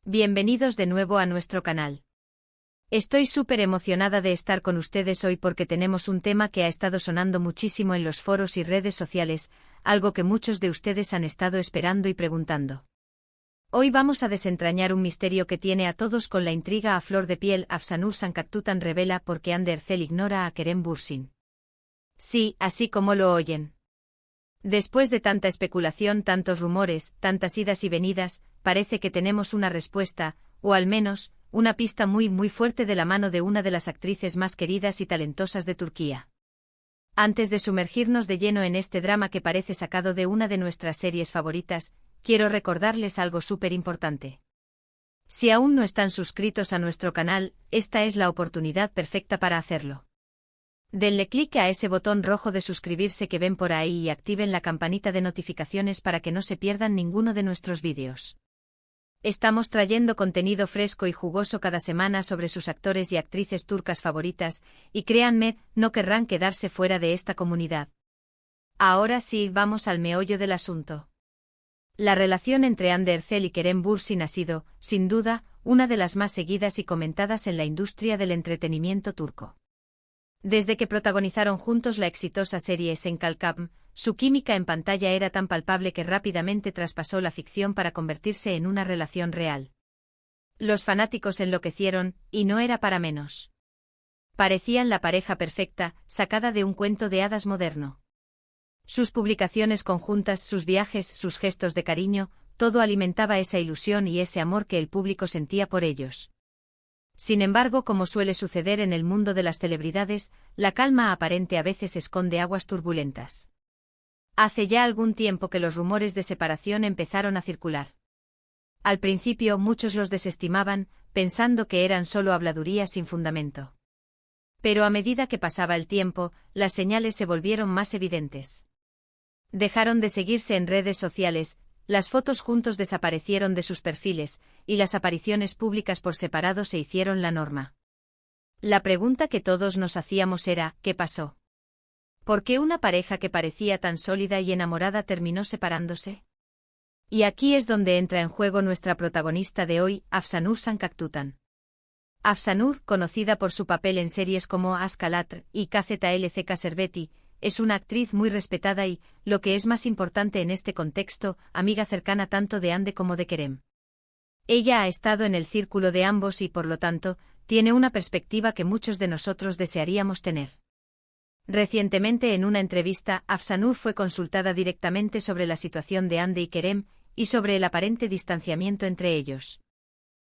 Bienvenidos de nuevo a nuestro canal. Estoy súper emocionada de estar con ustedes hoy porque tenemos un tema que ha estado sonando muchísimo en los foros y redes sociales, algo que muchos de ustedes han estado esperando y preguntando. Hoy vamos a desentrañar un misterio que tiene a todos con la intriga a flor de piel. Afsanur Sankaktutan revela por qué Hande Erçel ignora a Kerem Bürsin. Sí, así como lo oyen. Después de tanta especulación, tantos rumores, tantas idas y venidas, parece que tenemos una respuesta, o al menos, una pista muy fuerte de la mano de una de las actrices más queridas y talentosas de Turquía. Antes de sumergirnos de lleno en este drama que parece sacado de una de nuestras series favoritas, quiero recordarles algo súper importante. Si aún no están suscritos a nuestro canal, esta es la oportunidad perfecta para hacerlo. Denle clic a ese botón rojo de suscribirse que ven por ahí y activen la campanita de notificaciones para que no se pierdan ninguno de nuestros vídeos. Estamos trayendo contenido fresco y jugoso cada semana sobre sus actores y actrices turcas favoritas, y créanme, no querrán quedarse fuera de esta comunidad. Ahora sí, vamos al meollo del asunto. La relación entre Hande Erçel y Kerem Bürsin ha sido, sin duda, una de las más seguidas y comentadas en la industria del entretenimiento turco. Desde que protagonizaron juntos la exitosa serie Senkalkam, su química en pantalla era tan palpable que rápidamente traspasó la ficción para convertirse en una relación real. Los fanáticos enloquecieron, y no era para menos. Parecían la pareja perfecta, sacada de un cuento de hadas moderno. Sus publicaciones conjuntas, sus viajes, sus gestos de cariño, todo alimentaba esa ilusión y ese amor que el público sentía por ellos. Sin embargo, como suele suceder en el mundo de las celebridades, la calma aparente a veces esconde aguas turbulentas. Hace ya algún tiempo que los rumores de separación empezaron a circular. Al principio muchos los desestimaban, pensando que eran solo habladurías sin fundamento. Pero a medida que pasaba el tiempo, las señales se volvieron más evidentes. Dejaron de seguirse en redes sociales, las fotos juntos desaparecieron de sus perfiles, y las apariciones públicas por separado se hicieron la norma. La pregunta que todos nos hacíamos era, ¿qué pasó? ¿Por qué una pareja que parecía tan sólida y enamorada terminó separándose? Y aquí es donde entra en juego nuestra protagonista de hoy, Afsanur Sankaktutan. Afsanur, conocida por su papel en series como Aşk Alatr y KZLCK Serveti, es una actriz muy respetada y, lo que es más importante en este contexto, amiga cercana tanto de Hande como de Kerem. Ella ha estado en el círculo de ambos y, por lo tanto, tiene una perspectiva que muchos de nosotros desearíamos tener. Recientemente en una entrevista, Afsanur fue consultada directamente sobre la situación de Hande y Kerem, y sobre el aparente distanciamiento entre ellos.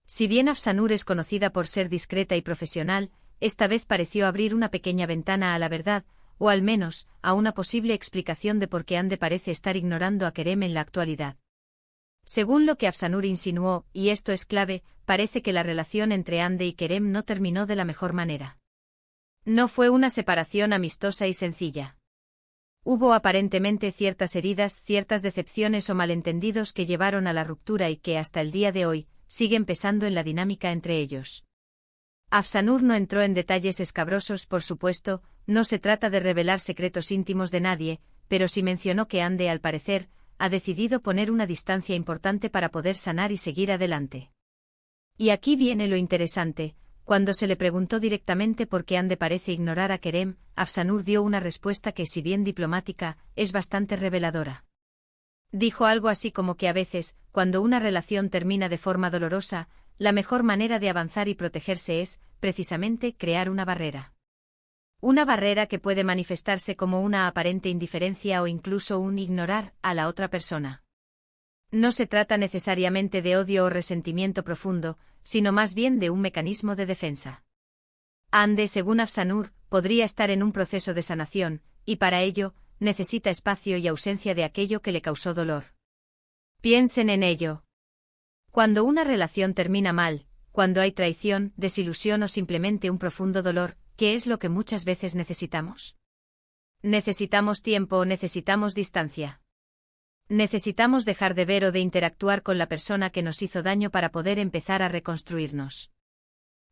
Si bien Afsanur es conocida por ser discreta y profesional, esta vez pareció abrir una pequeña ventana a la verdad, o al menos, a una posible explicación de por qué Hande parece estar ignorando a Kerem en la actualidad. Según lo que Afsanur insinuó, y esto es clave, parece que la relación entre Hande y Kerem no terminó de la mejor manera. No fue una separación amistosa y sencilla. Hubo aparentemente ciertas heridas, ciertas decepciones o malentendidos que llevaron a la ruptura y que hasta el día de hoy, siguen pesando en la dinámica entre ellos. Afsanur no entró en detalles escabrosos, por supuesto, no se trata de revelar secretos íntimos de nadie, pero sí mencionó que Hande, al parecer, ha decidido poner una distancia importante para poder sanar y seguir adelante. Y aquí viene lo interesante. Cuando se le preguntó directamente por qué Hande parece ignorar a Kerem, Afsanur dio una respuesta que, si bien diplomática, es bastante reveladora. Dijo algo así como que a veces, cuando una relación termina de forma dolorosa, la mejor manera de avanzar y protegerse es, precisamente, crear una barrera. Una barrera que puede manifestarse como una aparente indiferencia o incluso un ignorar a la otra persona. No se trata necesariamente de odio o resentimiento profundo, sino más bien de un mecanismo de defensa. Hande, según Afsanur, podría estar en un proceso de sanación, y para ello, necesita espacio y ausencia de aquello que le causó dolor. Piensen en ello. Cuando una relación termina mal, cuando hay traición, desilusión o simplemente un profundo dolor, ¿qué es lo que muchas veces necesitamos? Necesitamos tiempo o necesitamos distancia. Necesitamos dejar de ver o de interactuar con la persona que nos hizo daño para poder empezar a reconstruirnos.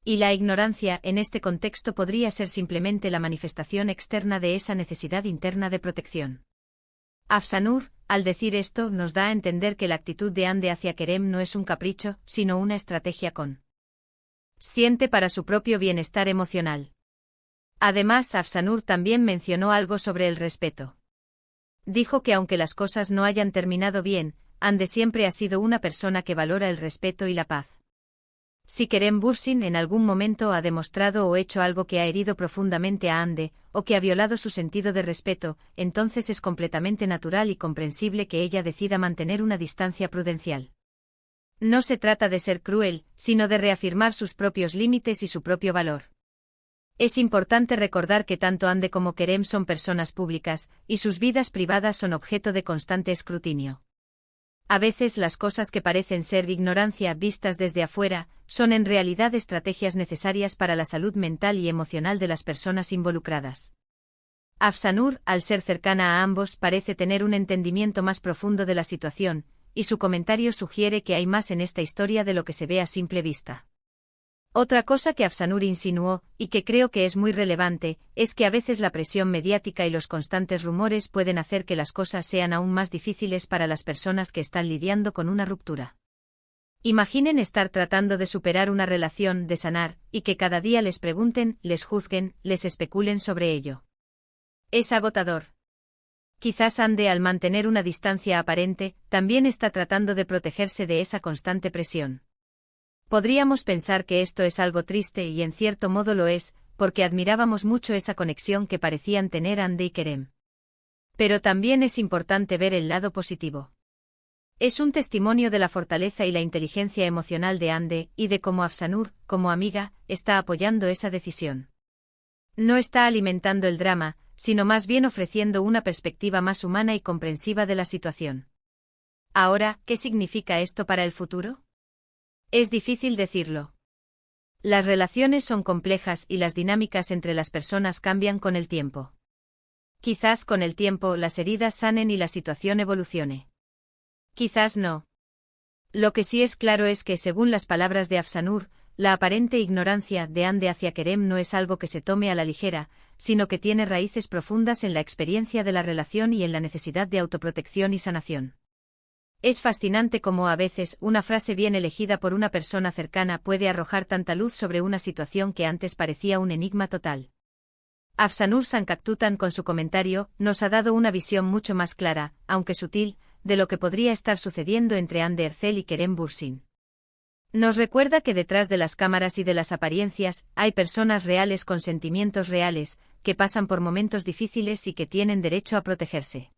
Y la ignorancia, en este contexto, podría ser simplemente la manifestación externa de esa necesidad interna de protección. Afsanur, al decir esto, nos da a entender que la actitud de Hande hacia Kerem no es un capricho, sino una estrategia consciente para su propio bienestar emocional. Además, Afsanur también mencionó algo sobre el respeto. Dijo que aunque las cosas no hayan terminado bien, Hande siempre ha sido una persona que valora el respeto y la paz. Si Kerem Bürsin en algún momento ha demostrado o hecho algo que ha herido profundamente a Hande, o que ha violado su sentido de respeto, entonces es completamente natural y comprensible que ella decida mantener una distancia prudencial. No se trata de ser cruel, sino de reafirmar sus propios límites y su propio valor. Es importante recordar que tanto Hande como Kerem son personas públicas, y sus vidas privadas son objeto de constante escrutinio. A veces las cosas que parecen ser ignorancia vistas desde afuera, son en realidad estrategias necesarias para la salud mental y emocional de las personas involucradas. Afsanur, al ser cercana a ambos, parece tener un entendimiento más profundo de la situación, y su comentario sugiere que hay más en esta historia de lo que se ve a simple vista. Otra cosa que Afsanur insinuó, y que creo que es muy relevante, es que a veces la presión mediática y los constantes rumores pueden hacer que las cosas sean aún más difíciles para las personas que están lidiando con una ruptura. Imaginen estar tratando de superar una relación, de sanar, y que cada día les pregunten, les juzguen, les especulen sobre ello. Es agotador. Quizás Hande, al mantener una distancia aparente, también está tratando de protegerse de esa constante presión. Podríamos pensar que esto es algo triste y en cierto modo lo es, porque admirábamos mucho esa conexión que parecían tener Hande y Kerem. Pero también es importante ver el lado positivo. Es un testimonio de la fortaleza y la inteligencia emocional de Hande y de cómo Afsanur, como amiga, está apoyando esa decisión. No está alimentando el drama, sino más bien ofreciendo una perspectiva más humana y comprensiva de la situación. Ahora, ¿qué significa esto para el futuro? Es difícil decirlo. Las relaciones son complejas y las dinámicas entre las personas cambian con el tiempo. Quizás con el tiempo las heridas sanen y la situación evolucione. Quizás no. Lo que sí es claro es que, según las palabras de Afsanur, la aparente ignorancia de Hande hacia Kerem no es algo que se tome a la ligera, sino que tiene raíces profundas en la experiencia de la relación y en la necesidad de autoprotección y sanación. Es fascinante cómo a veces una frase bien elegida por una persona cercana puede arrojar tanta luz sobre una situación que antes parecía un enigma total. Afsanur Sankaktutan, con su comentario, nos ha dado una visión mucho más clara, aunque sutil, de lo que podría estar sucediendo entre Hande Erçel y Kerem Bürsin. Nos recuerda que detrás de las cámaras y de las apariencias, hay personas reales con sentimientos reales, que pasan por momentos difíciles y que tienen derecho a protegerse.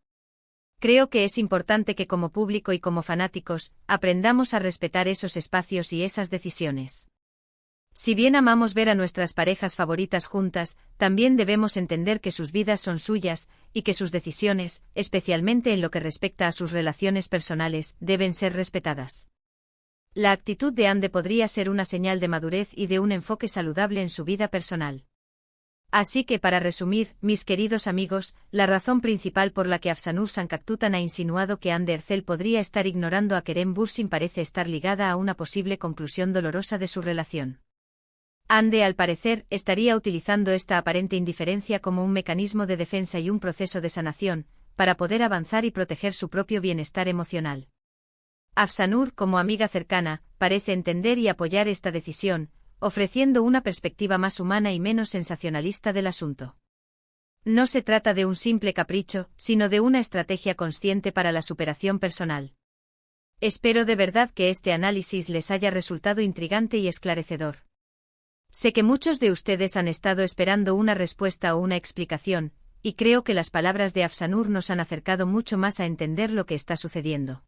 Creo que es importante que como público y como fanáticos, aprendamos a respetar esos espacios y esas decisiones. Si bien amamos ver a nuestras parejas favoritas juntas, también debemos entender que sus vidas son suyas, y que sus decisiones, especialmente en lo que respecta a sus relaciones personales, deben ser respetadas. La actitud de Hande podría ser una señal de madurez y de un enfoque saludable en su vida personal. Así que, para resumir, mis queridos amigos, la razón principal por la que Afsanur Sankaktutan ha insinuado que Hande Erçel podría estar ignorando a Kerem Bürsin parece estar ligada a una posible conclusión dolorosa de su relación. Hande, al parecer, estaría utilizando esta aparente indiferencia como un mecanismo de defensa y un proceso de sanación, para poder avanzar y proteger su propio bienestar emocional. Afsanur, como amiga cercana, parece entender y apoyar esta decisión, ofreciendo una perspectiva más humana y menos sensacionalista del asunto. No se trata de un simple capricho, sino de una estrategia consciente para la superación personal. Espero de verdad que este análisis les haya resultado intrigante y esclarecedor. Sé que muchos de ustedes han estado esperando una respuesta o una explicación, y creo que las palabras de Afsanur nos han acercado mucho más a entender lo que está sucediendo.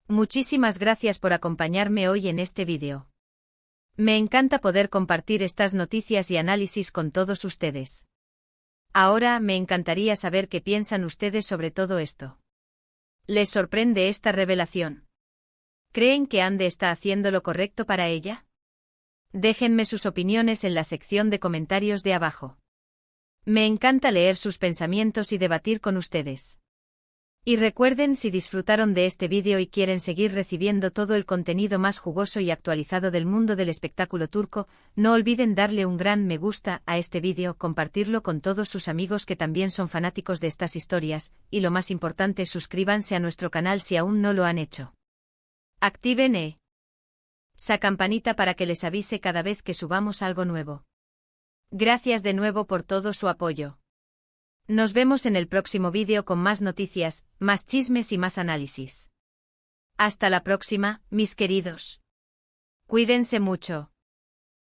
Muchísimas gracias por acompañarme hoy en este vídeo. Me encanta poder compartir estas noticias y análisis con todos ustedes. Ahora me encantaría saber qué piensan ustedes sobre todo esto. ¿Les sorprende esta revelación? ¿Creen que Hande está haciendo lo correcto para ella? Déjenme sus opiniones en la sección de comentarios de abajo. Me encanta leer sus pensamientos y debatir con ustedes. Y recuerden, si disfrutaron de este vídeo y quieren seguir recibiendo todo el contenido más jugoso y actualizado del mundo del espectáculo turco, no olviden darle un gran me gusta a este vídeo, compartirlo con todos sus amigos que también son fanáticos de estas historias, y lo más importante, suscríbanse a nuestro canal si aún no lo han hecho. Activen esa campanita para que les avise cada vez que subamos algo nuevo. Gracias de nuevo por todo su apoyo. Nos vemos en el próximo vídeo con más noticias, más chismes y más análisis. Hasta la próxima, mis queridos. Cuídense mucho.